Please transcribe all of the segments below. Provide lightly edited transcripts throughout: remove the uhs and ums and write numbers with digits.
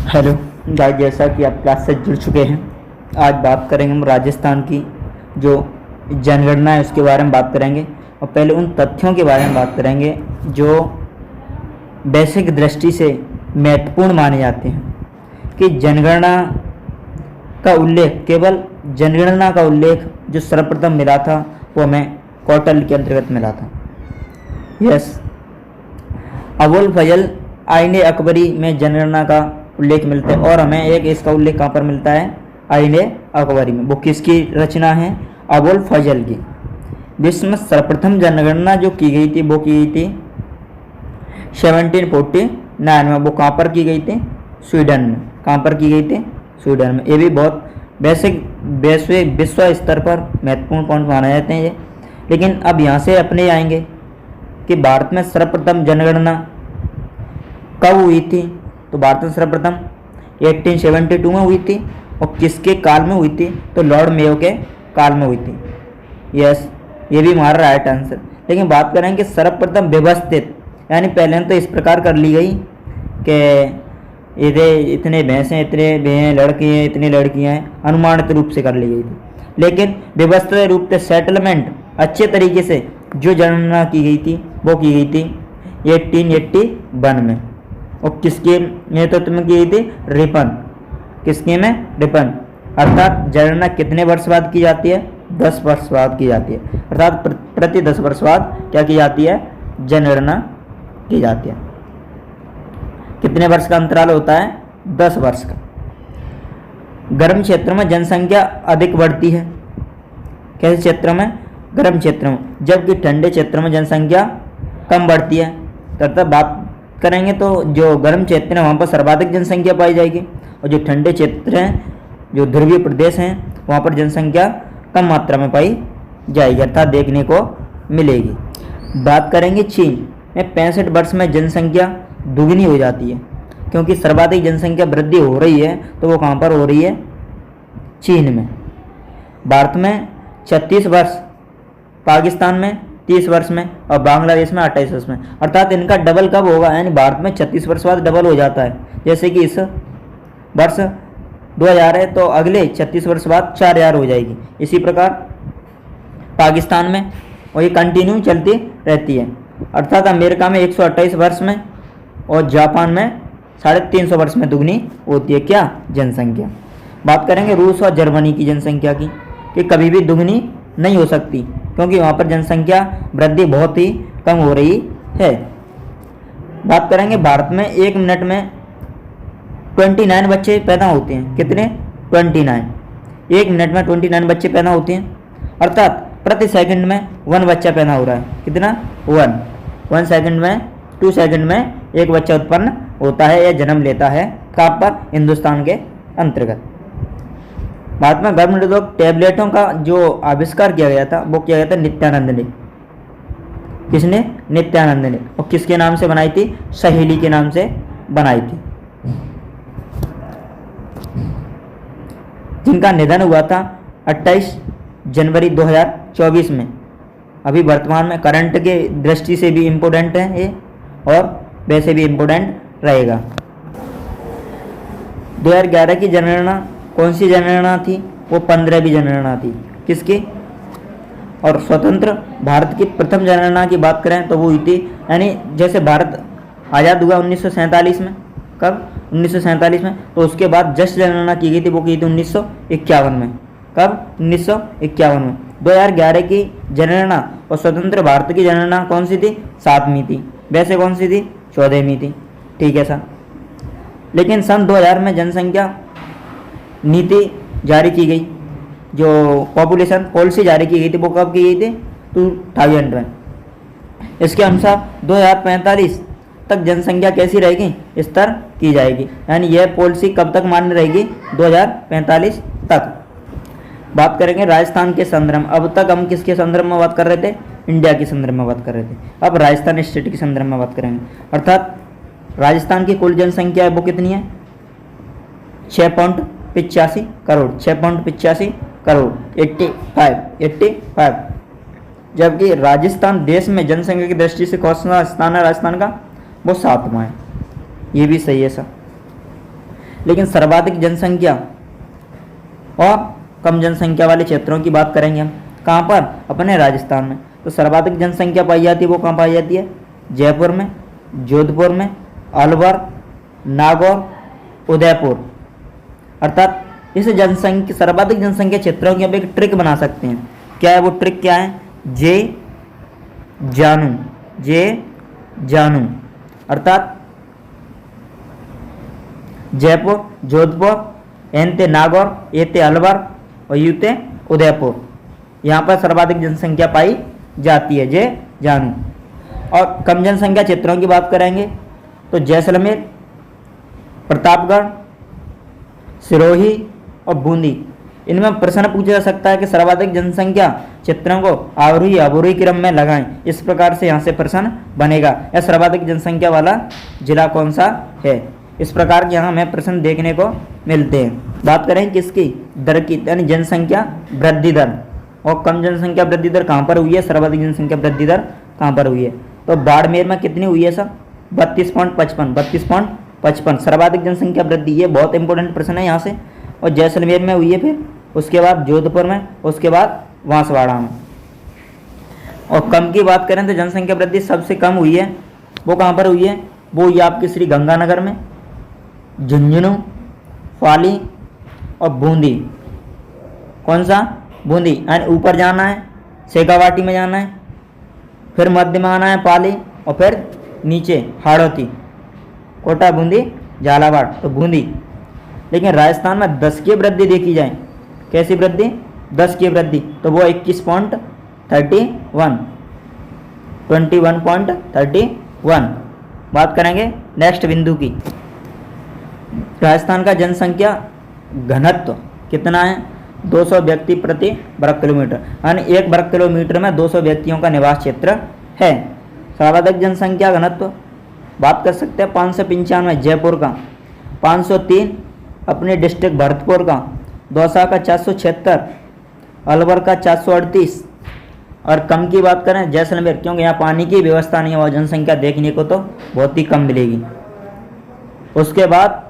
Hello guys, जैसा कि आप क्लास से जुड़ चुके हैं, आज बात करेंगे हम राजस्थान की जो जनगणना है उसके बारे में बात करेंगे। और पहले उन तथ्यों के बारे में बात करेंगे जो बेसिक दृष्टि से महत्वपूर्ण माने जाते हैं कि जनगणना का उल्लेख, केवल जनगणना का उल्लेख जो सर्वप्रथम मिला था वो हमें कौटिल्य के अंतर्गत मिला था। यस, अबुल फजल आईने अकबरी में जनगणना का उल्लेख मिलता है और हमें एक इसका उल्लेख कहाँ पर मिलता है? आईने अकबरी में। वो किसकी रचना है? अबुल फजल की। विश्व में सर्वप्रथम जनगणना जो की गई थी वो की गई थी 1749 में। वो कहाँ पर की गई थी? स्वीडन में। कहाँ पर की गई थी? स्वीडन में। ये भी बहुत बेसिक वैश्विक विश्व स्तर पर महत्वपूर्ण पॉइंट माने जाते हैं ये। लेकिन अब यहाँ से अपने आएंगे कि भारत में सर्वप्रथम जनगणना कब हुई थी? तो भारत में सर्वप्रथम 1872 में हुई थी। और किसके काल में हुई थी? तो लॉर्ड मेयो के काल में हुई थी। यस, ये भी हमारा राइट आंसर। लेकिन बात करें कि सर्वप्रथम व्यवस्थित, यानी पहले तो इस प्रकार कर ली गई कि इतने भैंस हैं, इतने भैंस लड़के हैं, इतनी लड़कियां हैं, अनुमानित रूप से कर ली गई थी। लेकिन व्यवस्थित रूप से सेटलमेंट अच्छे तरीके से जो जनगणना की गई थी वो की गई थी 1881 में। और किसके नेतृत्व में की गई थी? रिपन। किसके में? रिपन। अर्थात जनगणना कितने वर्ष बाद की जाती है? 10 वर्ष बाद की जाती है। अर्थात प्रति 10 वर्ष बाद क्या की जाती है? जनगणना की जाती है। कितने वर्ष का अंतराल होता है? 10 वर्ष का। गर्म क्षेत्र में जनसंख्या अधिक बढ़ती है। कैसे क्षेत्र में? गर्म क्षेत्र में। जबकि ठंडे क्षेत्र में जनसंख्या कम बढ़ती है। अर्थात बात करेंगे तो जो गर्म क्षेत्र है वहाँ पर सर्वाधिक जनसंख्या पाई जाएगी और जो ठंडे क्षेत्र हैं, जो ध्रुवीय प्रदेश हैं, वहाँ पर जनसंख्या कम मात्रा में पाई जाएगी, अर्थात देखने को मिलेगी। बात करेंगे चीन में 65 वर्ष में जनसंख्या दुगनी हो जाती है। क्योंकि सर्वाधिक जनसंख्या वृद्धि हो रही है तो वो कहाँ पर हो रही है? चीन में। भारत में 36 वर्ष, पाकिस्तान में 30 वर्ष में और बांग्लादेश में 28 वर्ष में। अर्थात इनका डबल कब होगा? यानी भारत में 36 वर्ष बाद डबल हो जाता है। जैसे कि इस वर्ष 2000 है तो अगले 36 वर्ष बाद 4000 हो जाएगी। इसी प्रकार पाकिस्तान में, और ये कंटिन्यू चलती रहती है। अर्थात अमेरिका में 128 वर्ष में और जापान में 350 वर्ष में दुगनी होती है क्या? जनसंख्या। बात करेंगे रूस और जर्मनी की जनसंख्या की, कि कभी भी दुगनी नहीं हो सकती क्योंकि वहाँ पर जनसंख्या वृद्धि बहुत ही कम हो रही है। बात करेंगे भारत में 1 मिनट में 29 बच्चे पैदा होते हैं। कितने? 29। 1 मिनट में 29 बच्चे पैदा होते हैं। अर्थात प्रति सेकंड में 1 बच्चा पैदा हो रहा है। कितना? 1 सेकंड में, 2 सेकंड में एक बच्चा उत्पन्न होता है या जन्म लेता है। कहाँ पर? हिंदुस्तान के अंतर्गत। भारत में गर्भ निरोधक टैबलेटों का जो आविष्कार किया गया था वो किया गया था नित्यानंद ने। किसने? नित्यानंद ने। और किसके नाम से बनाई थी? सहेली के नाम से बनाई थी। जिनका निधन हुआ था 28 जनवरी 2024 में। अभी वर्तमान में करंट के दृष्टि से भी इम्पोर्टेंट है ये और वैसे भी इम्पोर्टेंट रहेगा। 2011 की जनगणना कौन सी जनगणना थी? वो 15वीं जनगणना थी। किसकी? और स्वतंत्र भारत की प्रथम जनगणना की बात करें तो वो हुई थी, यानी जैसे भारत आज़ाद हुआ 1947 में। कब? 1947 में। तो उसके बाद जस्ट जनगणना की गई थी, वो की थी 1951 में। कब? 1951 में। 2011 की जनगणना और स्वतंत्र भारत की जनगणना कौन सी थी? 7वीं थी। वैसे कौन सी थी? 14वीं थी। ठीक है सर। लेकिन सन 2000 में जनसंख्या नीति जारी की गई, जो पॉपुलेशन पॉलिसी जारी की गई थी वो कब की गई थी? 2000 में। इसके अनुसार 2045 तक जनसंख्या कैसी रहेगी? स्तर की जाएगी। यानी यह पॉलिसी कब तक मान्य रहेगी? 2045 तक। बात करेंगे राजस्थान के संदर्भ में। अब तक हम किसके संदर्भ में बात कर रहे थे? इंडिया के संदर्भ में बात कर रहे थे। अब राजस्थान स्टेट के संदर्भ में बात करेंगे। अर्थात राजस्थान की कुल जनसंख्या है वो कितनी है? 6.85 करोड़। 6.85 करोड़। 85। जबकि राजस्थान देश में जनसंख्या की दृष्टि से कौन सा स्थान है राजस्थान का? वो 7वां है। ये भी सही है सर। लेकिन सर्वाधिक जनसंख्या और कम जनसंख्या वाले क्षेत्रों की बात करेंगे हम। कहाँ पर? अपने राजस्थान में। तो सर्वाधिक जनसंख्या पाई जाती है वो कहाँ पाई जाती है? जयपुर में, जोधपुर में, अलवर, नागौर, उदयपुर। अर्थात इस जनसंख्या सर्वाधिक जनसंख्या क्षेत्रों की आप एक ट्रिक बना सकते हैं। क्या है वो ट्रिक? क्या है? जे जानू अर्थात जयपुर, जोधपुर, एन ते नागौर, ए ते अलवर और यू ते उदयपुर, यहाँ पर सर्वाधिक जनसंख्या पाई जाती है, जे जानू। और कम जनसंख्या क्षेत्रों की बात करेंगे तो जैसलमेर, प्रतापगढ़, सिरोही और बूंदी। इनमें प्रश्न पूछा जा सकता है कि सर्वाधिक जनसंख्या क्षेत्रों को आरोही अवरोही क्रम में लगाएं। इस प्रकार से यहाँ से प्रश्न बनेगा, या सर्वाधिक जनसंख्या वाला जिला कौन सा है। इस प्रकार के यहाँ हमें प्रश्न देखने को मिलते हैं। बात करें किसकी? दर की, यानी जनसंख्या वृद्धि दर। और कम जनसंख्या वृद्धि दर कहाँ पर हुई है? सर्वाधिक जनसंख्या वृद्धि दर कहाँ पर हुई है? तो बाड़मेर में कितनी हुई है सर? 32.55 सर्वाधिक जनसंख्या वृद्धि। ये बहुत इंपॉर्टेंट प्रश्न है यहाँ से। और जैसलमेर में हुई है, फिर उसके बाद जोधपुर में, उसके बाद बांसवाड़ा में। और कम की बात करें तो जनसंख्या वृद्धि सबसे कम हुई है, वो कहाँ पर हुई है? वो हुई आपकी श्री गंगानगर में, झुंझुनू, पाली और बूंदी। कौन सा? बूंदी। यानी ऊपर जाना है शेखावाटी में जाना है, फिर मध्य में आना है पाली, और फिर नीचे हाड़ौती, कोटा, बूंदी, झालावाड़, तो बूंदी। लेकिन राजस्थान में 10 की वृद्धि देखी जाए, कैसी वृद्धि? 10 की वृद्धि, तो वो 21.31 बात करेंगे नेक्स्ट बिंदु की। राजस्थान का जनसंख्या घनत्व कितना है? 200 व्यक्ति प्रति वर्ग किलोमीटर, यानी 1 वर्ग किलोमीटर में 200 व्यक्तियों का निवास क्षेत्र है। सर्वाधिक जनसंख्या घनत्व बात कर सकते हैं 595 जयपुर का, 503 अपने डिस्ट्रिक्ट भरतपुर का, दौसा का 476, अलवर का 438। और कम की बात करें जैसलमेर, क्योंकि यहाँ पानी की व्यवस्था नहीं है, वह जनसंख्या देखने को तो बहुत ही कम मिलेगी। उसके बाद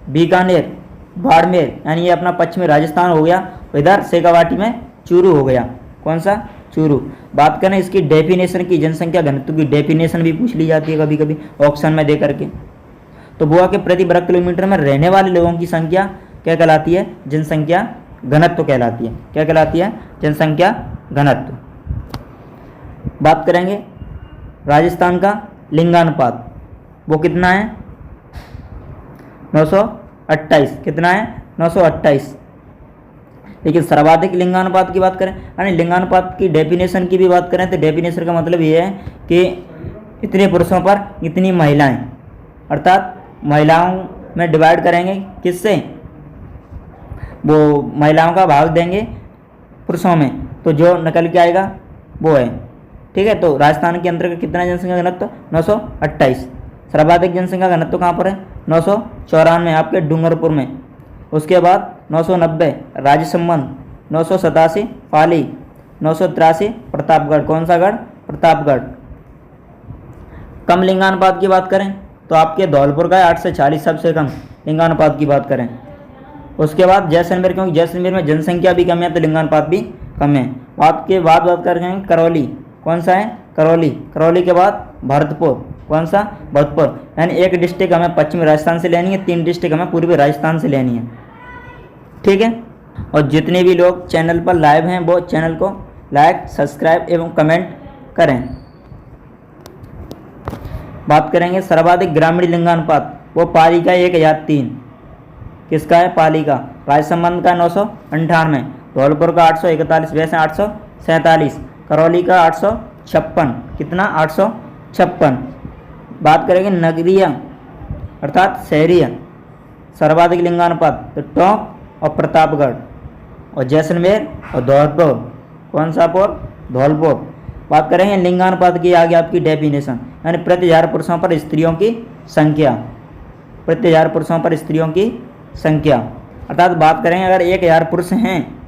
बीकानेर, बाड़मेर, यानी ये अपना पश्चिमी राजस्थान हो गया। इधर शेखावाटी में चूरू हो गया। कौन सा? चूरू। बात करें इसकी डेफिनेशन की, जनसंख्या घनत्व की डेफिनेशन भी पूछ ली जाती है कभी कभी ऑप्शन में दे करके। तो गोवा के प्रति वर्ग किलोमीटर में रहने वाले लोगों की संख्या क्या कहलाती है? जनसंख्या घनत्व कहलाती है। क्या कहलाती है? जनसंख्या घनत्व। बात करेंगे राजस्थान का लिंगानुपात, वो कितना है? 928। कितना है? 928। लेकिन सर्वाधिक लिंगानुपात की बात करें, यानी लिंगानुपात की डेफिनेशन की भी बात करें तो डेफिनेशन का मतलब ये है कि इतने पुरुषों पर इतनी महिलाएं, अर्थात महिलाओं में डिवाइड करेंगे किससे? वो महिलाओं का भाग देंगे पुरुषों में, तो जो निकल के आएगा वो है। ठीक है, तो राजस्थान के अंतर्गत कितना जनसंख्या घनत्व? 928। सर्वाधिक जनसंख्या घनत्व कहाँ पर है? 994 आपके डूंगरपुर में। उसके बाद 990 राजसमंद, 987 पाली, 983 प्रतापगढ़। कौन सा गढ़? प्रतापगढ़। कम लिंगानुपात की बात करें तो आपके धौलपुर का है 8 से 40 सबसे कम लिंगानुपात की बात करें। उसके बाद जैसलमेर, क्योंकि जैसलमेर में जनसंख्या भी कम है तो लिंगानुपात भी कम है। बात करेंगे करौली। कौन सा है? करौली। करौली के बाद भरतपुर। कौन सा? भरतपुर। यानी एक डिस्ट्रिक्ट हमें पश्चिमी राजस्थान से लेनी है, 3 डिस्ट्रिक्ट हमें पूर्वी राजस्थान से लेनी है। ठीक है, और जितने भी लोग चैनल पर लाइव हैं वो चैनल को लाइक, सब्सक्राइब एवं कमेंट करें। बात करेंगे सर्वाधिक ग्रामीण लिंगानुपात, वो पाली का 1003। किसका है? पाली का। राजसमंद का 998, धौलपुर का 841, वैसे 847, करौली का 856। कितना? 856। बात करेंगे नगरीय अर्थात शहरीय सर्वाधिक लिंगानुपात, तो टोंक और प्रतापगढ़ और जैसलमेर और धौलपुर। कौन सा पुर? धौलपुर। बात करेंगे लिंगानुपात की आगे आपकी डेफिनेशन, यानी प्रति 1000 पुरुषों पर स्त्रियों की संख्या, प्रति 1000 पुरुषों पर स्त्रियों की संख्या। अर्थात बात करेंगे अगर 1000 पुरुष हैं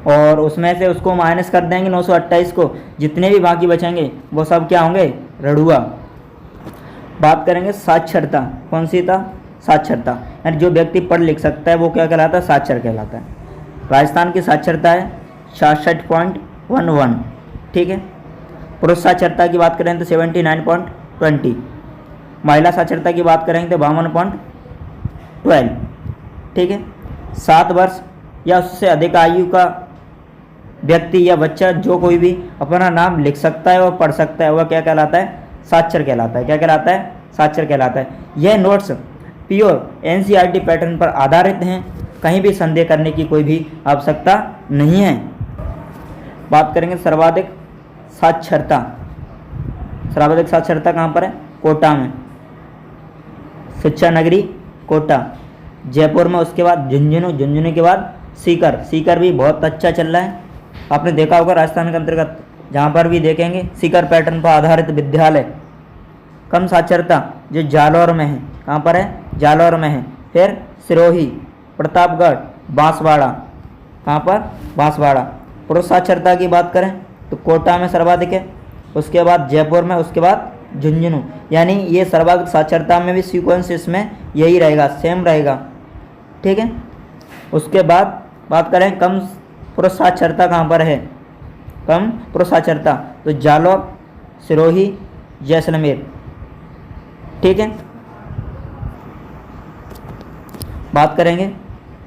और उसमें से उसको माइनस कर देंगे 928 को, जितने भी बाकी बचेंगे वो सब क्या होंगे? रड़ुआ। बात करेंगे साक्षरता, कौन सी था, साक्षरता, यानी जो व्यक्ति पढ़ लिख सकता है वो क्या कहलाता है, साक्षर कहलाता है। राजस्थान की साक्षरता है 66.11, ठीक है। पुरुष साक्षरता की बात करें तो 79.20, महिला साक्षरता की बात करेंगे तो 52.12, ठीक है। 7 वर्ष या उससे अधिक आयु का व्यक्ति या बच्चा जो कोई भी अपना नाम लिख सकता है और पढ़ सकता है वह क्या कहलाता है, साक्षर कहलाता है। क्या कहलाता है, साक्षर कहलाता है। यह नोट्स प्योर एनसीईआरटी पैटर्न पर आधारित हैं, कहीं भी संदेह करने की कोई भी आवश्यकता नहीं है। बात करेंगे सर्वाधिक साक्षरता। सर्वाधिक साक्षरता कहाँ पर है, कोटा में, शिक्षा नगरी कोटा, जयपुर में, उसके बाद झुंझुनू, झुंझुनू के बाद सीकर। सीकर भी बहुत अच्छा चल रहा है, आपने देखा होगा राजस्थान के अंतर्गत, जहाँ पर भी देखेंगे सीकर पैटर्न पर आधारित विद्यालय। कम साक्षरता जो जालौर में है, कहाँ पर है, जालौर में है। फिर सिरोही, प्रतापगढ़, बांसवाड़ा, कहाँ पर, बांसवाड़ा। पुरुष साक्षरता की बात करें तो कोटा में सर्वाधिक है, उसके बाद जयपुर में, उसके बाद झुंझुनू। यानी ये सर्वाधिक साक्षरता में भी सीक्वेंस इसमें यही रहेगा, सेम रहेगा, ठीक है। उसके बाद बात करें कम पुरुष साक्षरता कहाँ पर है, कम पुरुष साक्षरता तो जालौर, सिरोही, जैसलमेर, ठीक है। बात करेंगे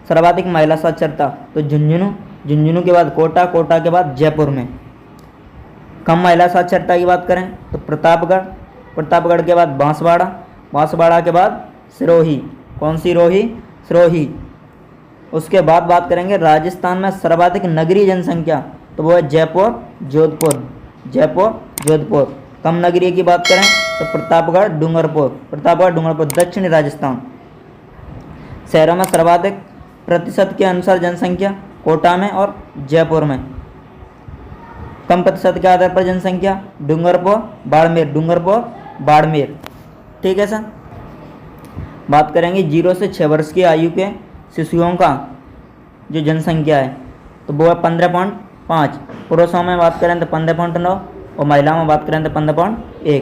सर्वाधिक महिला साक्षरता तो झुंझुनू, झुंझुनू के बाद कोटा, कोटा के बाद जयपुर में। कम महिला साक्षरता की बात करें तो प्रतापगढ़, प्रतापगढ़ के बाद बांसवाड़ा, बांसवाड़ा के बाद सिरोही, कौन सी रोही, सिरोही। उसके बाद बात करेंगे राजस्थान में सर्वाधिक नगरीय जनसंख्या तो वो है जयपुर, जोधपुर, जयपुर, जोधपुर। कम नगरीय की बात करें तो प्रतापगढ़, डूंगरपुर, प्रतापगढ़, डूंगरपुर, दक्षिणी राजस्थान। शहरों में सर्वाधिक प्रतिशत के अनुसार जनसंख्या कोटा में और जयपुर में। कम प्रतिशत के आधार पर जनसंख्या डूंगरपुर, बाड़मेर, डूंगरपुर, बाड़मेर, ठीक है सर। बात करेंगे 0 से 6 वर्ष की आयु के शिशुओं का जो जनसंख्या है तो वो है 15.5। पुरुषों में बात करें तो 15.9 और महिलाओं में बात करें तो 15.1।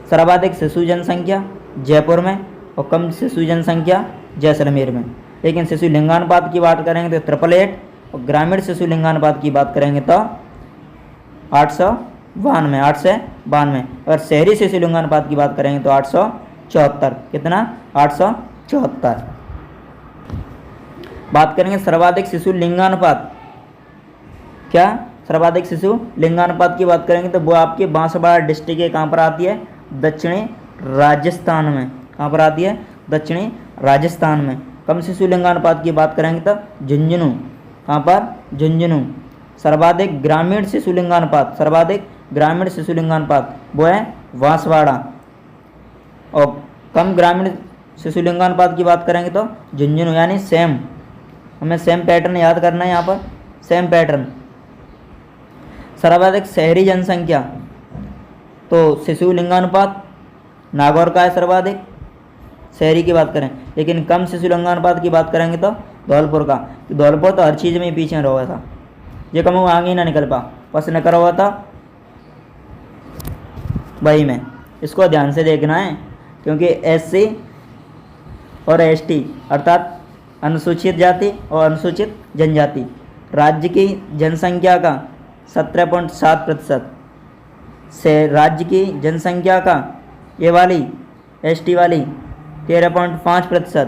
सर्वाधिक शिशु जनसंख्या जयपुर में और कम शिशु जनसंख्या जैसलमेर में। लेकिन शिशु लिंगानुपात की बात करेंगे तो 888 और ग्रामीण शिशु लिंगानुपात की बात करेंगे तो 892, 892। और शहरी शिशु लिंगानुपात की बात करेंगे तो 874। कितना, 874। बात करेंगे सर्वाधिक शिशु लिंगानुपात, क्या, सर्वाधिक शिशु लिंगानुपात की बात करेंगे तो वो आपके बांसवाड़ा डिस्ट्रिक्ट के कहाँ पर आती है, दक्षिणी राजस्थान में। कहाँ पर आती है, दक्षिणी राजस्थान में। कम शिशु लिंगानुपात की बात करेंगे तो झुंझुनू, कहाँ पर, झुंझुनू। सर्वाधिक ग्रामीण शिशु लिंगानुपात, सर्वाधिक ग्रामीण शिशु लिंगानुपात वो है बांसवाड़ा। और कम ग्रामीण शिशु लिंगानुपात की बात करेंगे तो झुंझुनू। यानी सेम, हमें सेम पैटर्न याद करना है यहाँ पर, सेम पैटर्न। सर्वाधिक शहरी जनसंख्या तो शिशु लिंगानुपात नागौर का है सर्वाधिक, शहरी की बात करें। लेकिन कम शिशु लिंगानुपात की बात करेंगे तो धौलपुर का। धौलपुर तो हर चीज़ में ही पीछे रहा था, ये कम आगे ही ना निकल पा, बस निकल हुआ था वही में। इसको ध्यान से देखना है क्योंकि SC और ST अर्थात अनुसूचित जाति और अनुसूचित जनजाति राज्य की जनसंख्या का 17.7% से राज्य की जनसंख्या का ये वाली ST वाली 13.5%।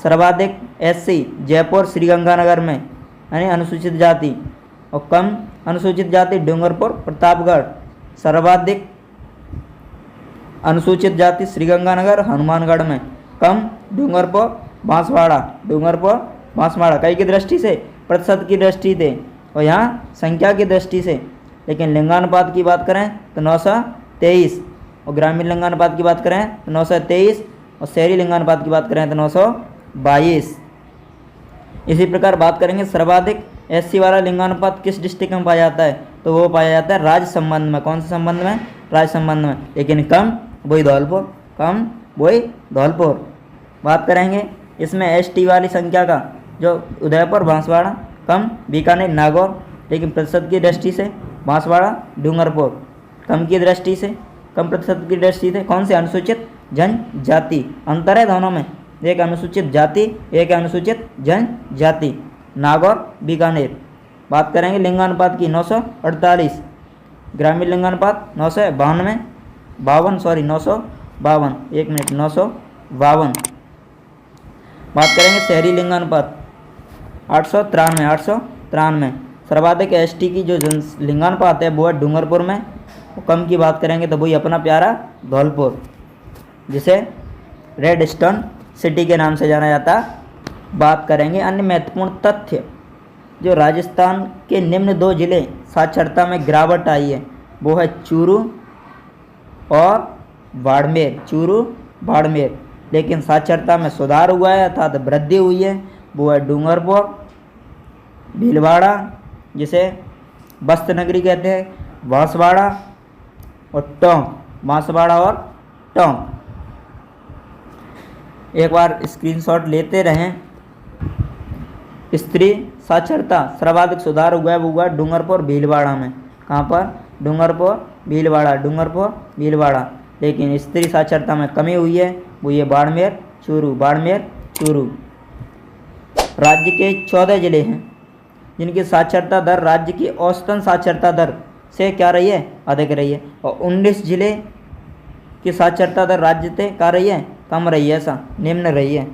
सर्वाधिक SC जयपुर श्रीगंगानगर में यानी अनुसूचित जाति और कम अनुसूचित जाति डूंगरपुर प्रतापगढ़। सर्वाधिक अनुसूचित जाति श्रीगंगानगर हनुमानगढ़ में, कम डूंगरपुर बांसवाड़ा, डूंगरपुर बांसवाड़ा। कई की दृष्टि से, प्रतिशत की दृष्टि से और यहाँ संख्या की दृष्टि से। लेकिन लिंगानुपात की बात करें तो 923 और ग्रामीण लिंगानुपात की बात करें तो 923 और शहरी लिंगानुपात की बात करें तो 922। इसी प्रकार बात करेंगे सर्वाधिक SC वाला लिंगानुपात किस डिस्ट्रिक्ट में पाया जाता है तो वो पाया जाता है राज्य संबंध में। कौन से संबंध में, राज्य संबंध में। लेकिन कम वही धौलपुर, कम वही धौलपुर। बात करेंगे इसमें ST वाली संख्या का जो उदयपुर बांसवाड़ा, कम बीकानेर नागौर। लेकिन प्रतिशत की दृष्टि से बांसवाड़ा डूंगरपुर, कम की दृष्टि से कम प्रतिशत की दृष्टि से। कौन से? अनुसूचित जनजाति। अंतर है दोनों में, एक अनुसूचित जाति, एक अनुसूचित जनजाति। नागौर बीकानेर। बात करेंगे लिंगानुपात की 948, ग्रामीण लिंगानुपात 952, एक मिनट 952। बात करेंगे शहरी लिंगानुपात 893। सर्वाधिक एसटी की जो लिंगानुपात है वो है डूंगरपुर में। कम की बात करेंगे तो वही अपना प्यारा धौलपुर, जिसे रेड स्टोन सिटी के नाम से जाना जाता। बात करेंगे अन्य महत्वपूर्ण तथ्य। जो राजस्थान के निम्न 2 जिले साक्षरता में गिरावट आई है वो है चूरू और बाड़मेर। लेकिन साक्षरता में सुधार हुआ है अर्थात वृद्धि हुई है वो है डूंगरपुर, भीलवाड़ा जिसे बस्त नगरी कहते हैं, बांसवाड़ा और टोंक। एक बार स्क्रीनशॉट लेते रहें। स्त्री साक्षरता सर्वाधिक सुधार हुआ है वो हुआ डूंगरपुर भीलवाड़ा में। कहाँ पर? डूंगरपुर भीलवाड़ा। लेकिन स्त्री साक्षरता में कमी हुई है वो ये बाड़मेर चूरू। राज्य के 14 जिले हैं जिनकी साक्षरता दर राज्य की औसतन साक्षरता दर से क्या रही है? अधिक रही है। और 19 जिले की साक्षरता दर राज्य से क्या रही है? कम रही है, ऐसा निम्न रही है।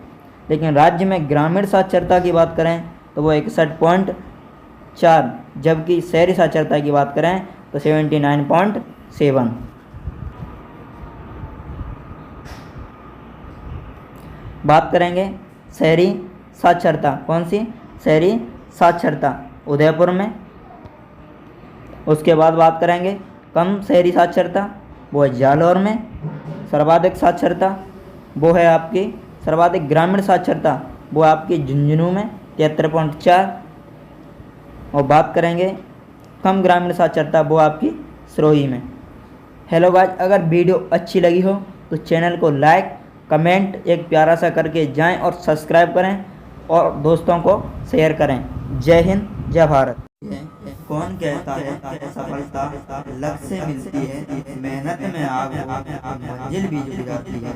लेकिन राज्य में ग्रामीण साक्षरता की बात करें तो वो 61.4, जबकि शहरी साक्षरता की बात करें तो 79.7। बात करेंगे शहरी साक्षरता। कौन सी? शहरी साक्षरता उदयपुर में। उसके बाद बात करेंगे कम शहरी साक्षरता, वो है जालौर में। सर्वाधिक साक्षरता वो है आपकी, सर्वाधिक ग्रामीण साक्षरता वो है आपकी झुंझुनू में 73.4। और बात करेंगे कम ग्रामीण साक्षरता वो आपकी सिरोही में। हेलो गाइस, अगर वीडियो अच्छी लगी हो तो चैनल को लाइक कमेंट एक प्यारा सा करके जाएं और सब्सक्राइब करें और दोस्तों को शेयर करें। जय हिंद, जय भारत। कौन कहता है सफलता लक्ष्य से मिलती है, मेहनत में आग मंजिल भी जुड़ जाती है।